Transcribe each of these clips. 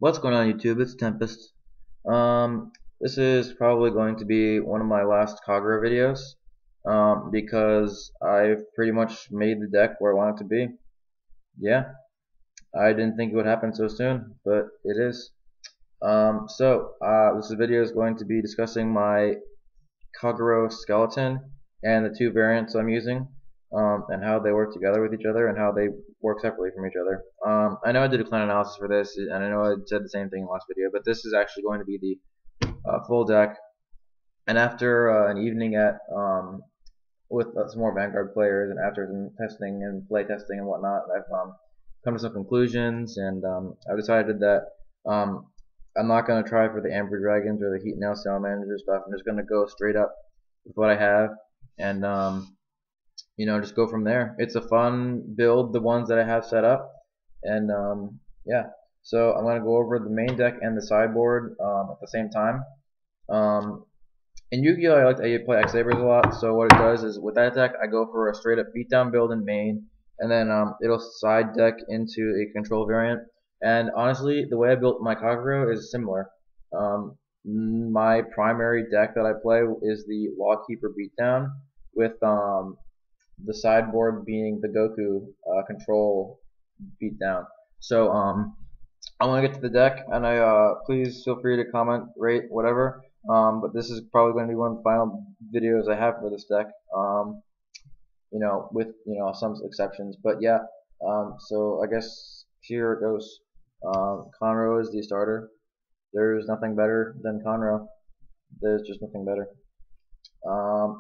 What's going on YouTube? It's Tempest. This is probably going to be one of my last Kagero videos because I've pretty much made the deck where I want it to be. Yeah, I didn't think it would happen so soon, but it is. This video is going to be discussing my Kagero skeleton and the two variants I'm using, and how they work together with each other and how they work separately from each other. I know I did a clan analysis for this, and I know I said the same thing in the last video, but this is actually going to be the full deck. And after an evening at with some more Vanguard players, and after some testing and play testing and whatnot, I've come to some conclusions, and I've decided that I'm not going to try for the Amber Dragons or the Heat Nail Salamander stuff. I'm just going to go straight up with what I have, and just go from there. It's a fun build, the ones that I have set up, and yeah. So I'm going to go over the main deck and the sideboard at the same time. In Yu-Gi-Oh! I like to play X-Sabers a lot, so what it does is with that deck I go for a straight up beatdown build in main, and then it'll side deck into a control variant. And honestly, the way I built my Kagero is similar. My primary deck that I play is the Lawkeeper beatdown, with the sideboard being the Goku control beatdown. So I want to get to the deck, and please feel free to comment, rate, whatever. But this is probably going to be one of the final videos I have for this deck. With some exceptions, but yeah. So I guess here it goes. Conroe is the starter. There's nothing better than Conroe. There's just nothing better.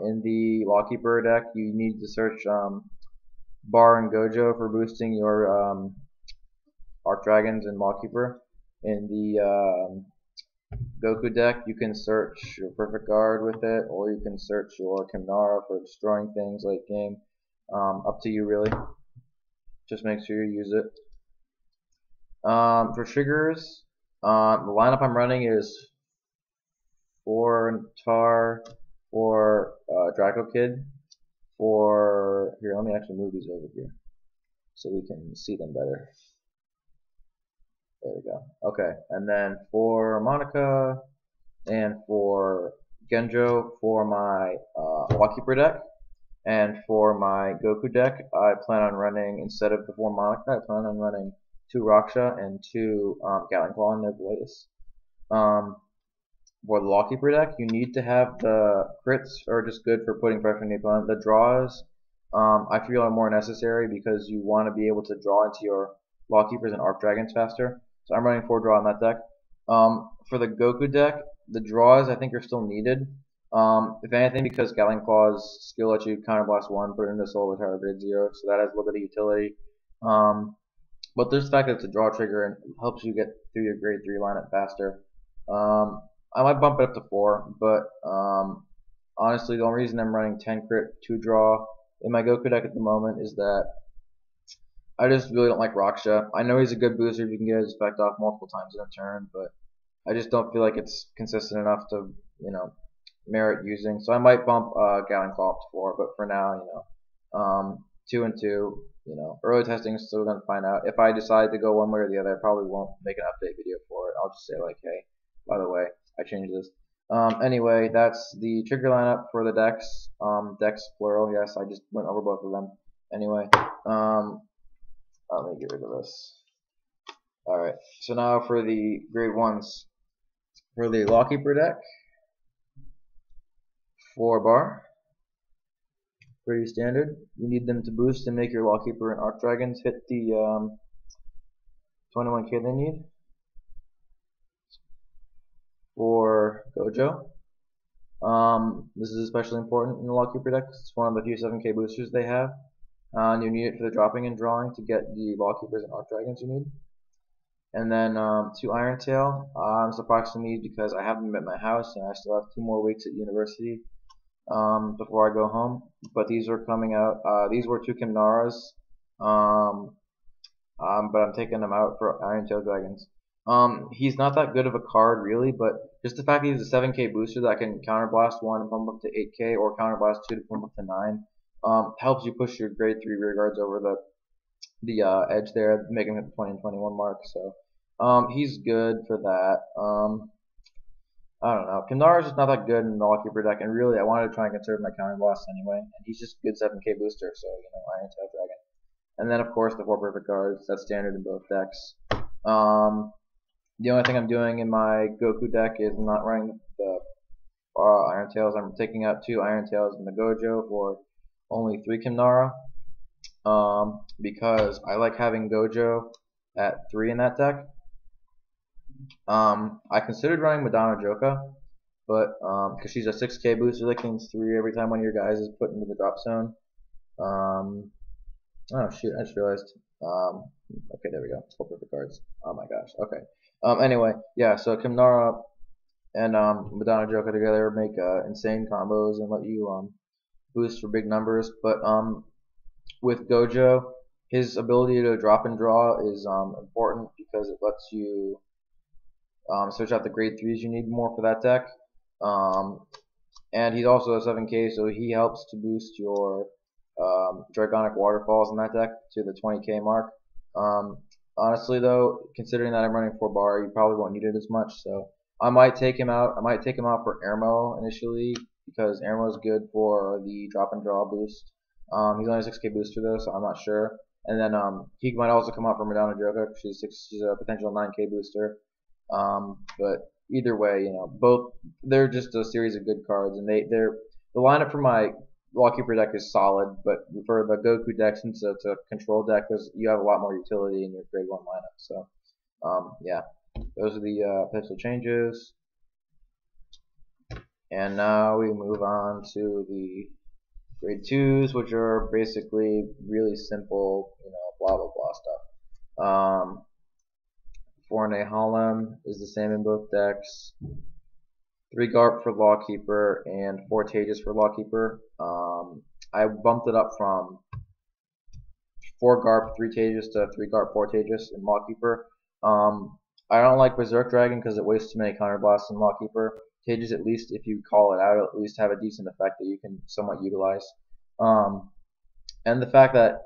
In the Lawkeeper deck, you need to search Bar and Gojo for boosting your Arc Dragons and Lawkeeper. In the Goku deck, you can search your Perfect Guard with it, or you can search your Kimnara for destroying things late game. Up to you, really. Just make sure you use it. For triggers, the lineup I'm running is 4 Tar, 4 Draco Kid, here, let me actually move these over here so we can see them better. There we go. Okay, and then for Monica and for Genjo for my Lawkeeper deck, and for my Goku deck, I plan on running, instead of the 4 Monica, I plan on running 2 Raksha and 2 Gatling Claw in their place. For the Lawkeeper deck, you need to have the crits are just good for putting pressure on the opponent. The draws, I feel, are more necessary because you want to be able to draw into your Lawkeepers and Arc Dragons faster. So I'm running 4 draw on that deck. For the Goku deck, the draws I think are still needed. If anything, because Gatling Claw's skill lets you counterblast 1, put it into Soul, retire grade 0, so that has a little bit of utility. But there's the fact that it's a draw trigger and helps you get through your grade 3 lineup faster. I might bump it up to 4, but honestly, the only reason I'm running 10 crit 2 draw in my Goku deck at the moment is that I just really don't like Raksha. I know he's a good booster if you can get his effect off multiple times in a turn, but I just don't feel like it's consistent enough to, merit using. So I might bump Gatling Claw up to 4, but for now, 2 and 2, early testing is still going to find out. If I decide to go one way or the other, I probably won't make an update video for it. I'll just say like, hey, by the way, I changed this. Anyway, that's the trigger lineup for the decks. Decks plural, yes, I just went over both of them. Anyway, let me get rid of this. Alright, so now for the grade 1s. For the Lawkeeper deck, 4 bar. Pretty standard. You need them to boost and make your Lawkeeper and Arc Dragons hit the 21k they need. For Gojo, this is especially important in the Lawkeeper deck because it's one of the few 7k boosters they have. And you need it for the dropping and drawing to get the Lawkeepers and Arc Dragons you need. And then 2 Iron Tail, I'm surprised to need because I have them at my house and I still have 2 more weeks at university before I go home. But these are coming out. These were 2 Kimnaras, but I'm taking them out for Iron Tail Dragons. He's not that good of a card really, but just the fact that he's a 7k booster that can counterblast 1 and pump up to 8k, or counterblast 2 to pump up to 9, helps you push your grade 3 rear guards over the edge there, make him hit the 20 and 21 mark. So He's good for that. I don't know. Kimnara's just not that good in the Lawkeeper deck, and really, I wanted to try and conserve my counter blast anyway. And he's just a good 7k booster, so Iron Tail Dragon. And then, of course, the 4 perfect cards. That's standard in both decks. The only thing I'm doing in my Goku deck is I'm not running the Iron Tails. I'm taking out 2 Iron Tails in the Gojo for only 3 Kimnara. Because I like having Gojo at 3 in that deck. I considered running Madonna Joka, but because she's a 6k booster that gains 3 every time one of your guys is put into the drop zone. Oh shoot, I just realized. Okay, there we go. 4 perfect cards. Oh my gosh. Okay. Anyway, yeah. So Kimnara and Madonna Joka together make insane combos and let you boost for big numbers. But with Gojo, his ability to drop and draw is important because it lets you switch out the grade 3s you need more for that deck. And he's also a 7k, so he helps to boost your Dragonic Waterfalls in that deck to the 20k mark. Honestly though, considering that I'm running 4 bar, you probably won't need it as much, so I might take him out. I might take him out for Airmo initially, because Airmo is good for the drop and draw boost. He's only a 6k booster though, so I'm not sure. And then he might also come out for Madonna Joka, because she's a potential 9k booster. But either way, both they're just a series of good cards, and the lineup for my Lawkeeper deck is solid, but for the Goku deck, since it's a control deck, you have a lot more utility in your grade 1 lineup. So, yeah, those are the potential changes. And now we move on to the grade 2s, which are basically really simple, blah blah blah stuff. Forne Harlem is the same in both decks. 3 Garp for Lawkeeper and 4 Tejas for Lawkeeper. I bumped it up from 4 Garp, 3 Tejas to 3 Garp, 4 Tejas in Lawkeeper. I don't like Berserk Dragon because it wastes too many counterblasts in Lawkeeper. Tejas, at least if you call it out, at least have a decent effect that you can somewhat utilize. And the fact that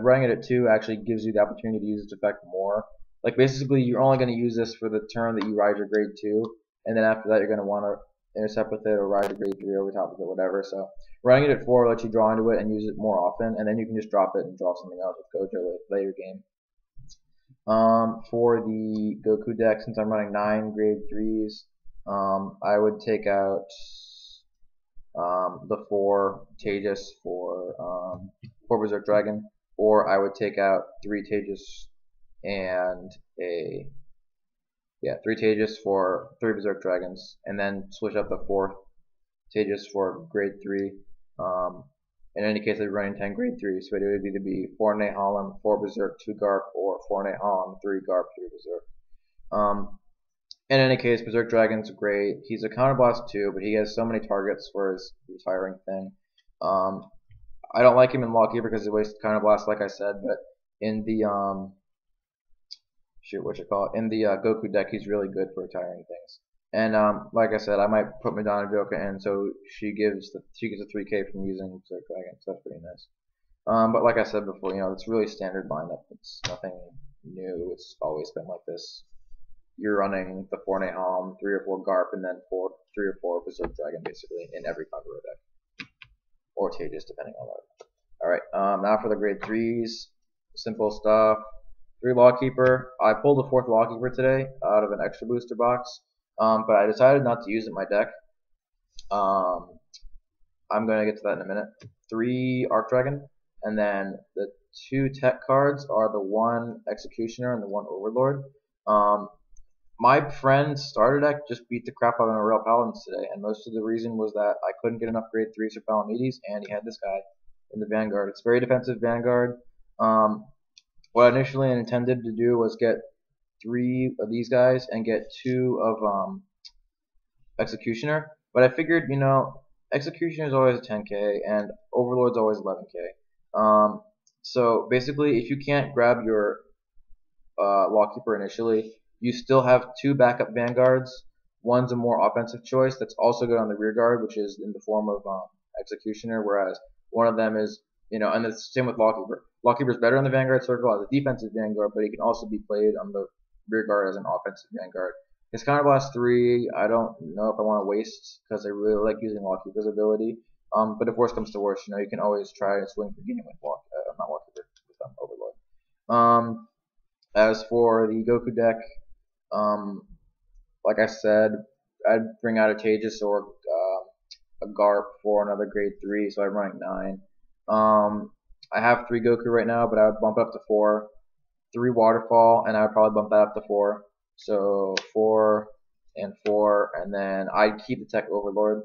running it at 2 actually gives you the opportunity to use its effect more. Like basically, you're only going to use this for the turn that you ride your grade 2, and then after that, you're going to want to intercept with it or ride a grade 3 over top of it, whatever. So running it at 4 lets you draw into it and use it more often, and then you can just drop it and draw something else with Gojo later game. For the Goku deck, since I'm running 9 grade 3s, I would take out the 4 Tejas for Berserk Dragon, or I would take out 3 Tejas and 3 Tejas for 3 Berserk Dragons, and then switch up the 4th Tejas for grade 3. In any case, I'd be running 10 grade 3s, so it would either be 4 Nehalem, 4 Berserk, 2 Garp, or 4 Nehalem, 3 Garp, 3 Berserk. In any case, Berserk Dragon's great. He's a counterblast too, but he has so many targets for his retiring thing. I don't like him in Lawkeeper because he wastes counterblast, like I said, but in the in the Goku deck, he's really good for retiring things. And like I said, I might put Madonna Joka in, so she gets a 3k from using Berserk Dragon, so that's pretty nice. But like I said before, it's really standard lineup. It's nothing new. It's always been like this. You're running the 4 Nehalem, 3 or 4 Garp, and then 3 or 4 Berserk Dragon basically in every Kagero deck, or Tejas depending on what. All right, now for the grade 3s, simple stuff. 3 Lawkeeper. I pulled a 4th Lawkeeper today out of an extra booster box, but I decided not to use it in my deck. I'm going to get to that in a minute. 3 Arc Dragon, and then the 2 tech cards are the 1 Executioner and the 1 Overlord. My friend starter deck just beat the crap out of Real Paladins today, and most of the reason was that I couldn't get enough grade 3s for Palamedes, and he had this guy in the Vanguard. It's very defensive Vanguard. What I initially intended to do was get 3 of these guys and get 2 of Executioner, but I figured, Executioner is always a 10k and Overlord's always 11k. So basically, if you can't grab your Lawkeeper initially, you still have 2 backup Vanguards. One's a more offensive choice that's also good on the rear guard, which is in the form of Executioner, whereas one of them is, and it's the same with Lawkeeper. Lawkeeper's better on the Vanguard circle as a defensive Vanguard, but he can also be played on the rear guard as an offensive Vanguard. His Counterblast 3, I don't know if I want to waste because I really like using Wallkeeper's ability. But if worse comes to worse, you can always try and swing for game with not Wallkeeper, with Overlord. As for the Goku deck, like I said, I'd bring out a Tejas or a Garp for another grade 3, so I'm running 9. I have 3 Goku right now, but I would bump it up to 4. 3 Waterfall, and I would probably bump that up to 4. So 4 and 4, and then I'd keep the Tech Overlord.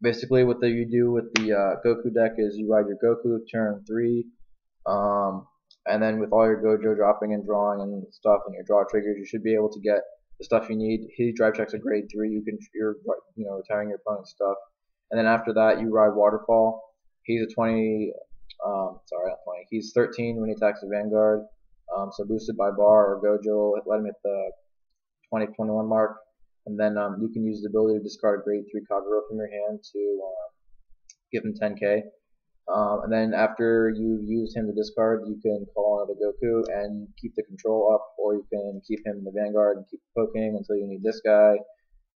Basically, what you do with the Goku deck is you ride your Goku turn 3, and then with all your Gojo dropping and drawing and stuff, and your draw triggers, you should be able to get the stuff you need. His drive checks a grade 3. You're retiring your opponent's stuff, and then after that you ride Waterfall. He's a 20. Sorry, not 20. He's 13 when he attacks the Vanguard. So boosted by Bar or Gojo, let him hit the 20-21 mark, and then you can use the ability to discard a grade 3 Kagero from your hand to give him 10k. And then after you've used him to discard, you can call another Goku and keep the control up, or you can keep him in the Vanguard and keep poking until you need this guy.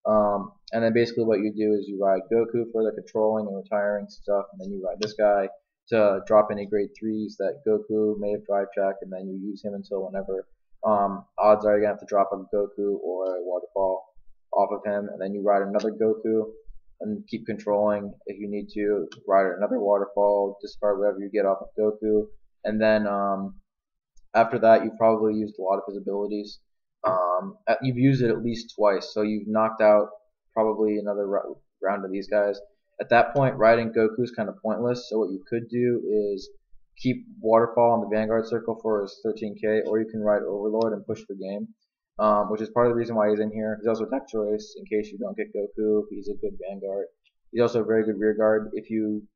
And then basically what you do is you ride Goku for the controlling and retiring stuff, and then you ride this guy to drop any grade 3s that Goku may have drive checked, and then you use him until whenever odds are you're going to have to drop a Goku or a Waterfall off of him, and then you ride another Goku and keep controlling if you need to, ride another Waterfall, discard whatever you get off of Goku, and then after that you've probably used a lot of his abilities. You've used it at least twice, so you've knocked out probably another round of these guys. At that point, riding Goku is kind of pointless, so what you could do is keep Waterfall in the Vanguard circle for his 13k, or you can ride Overlord and push for game, which is part of the reason why he's in here. He's also a deck choice in case you don't get Goku. He's a good Vanguard. He's also a very good rear guard if you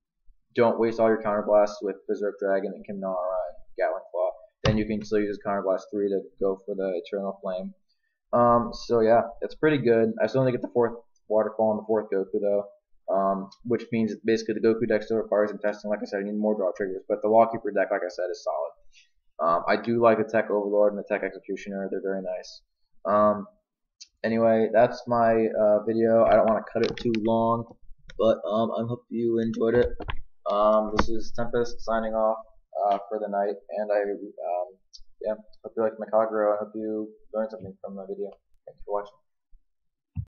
don't waste all your counterblasts with Berserk Dragon and Kimnara and Gatling Claw. Then you can still use Counterblast 3 to go for the Eternal Flame. So yeah, it's pretty good. I still only get the 4th Waterfall and the 4th Goku though, which means basically the Goku deck still requires some testing. Like I said, I need more draw triggers, but the Wallkeeper deck, like I said, is solid. I do like the Tech Overlord and the Tech Executioner. They're very nice. Anyway, that's my video. I don't want to cut it too long, but I hope you enjoyed it. This is Tempest signing off for the night, and yeah, hope you liked my Kagero. I hope you learned something from the video. Thanks for watching.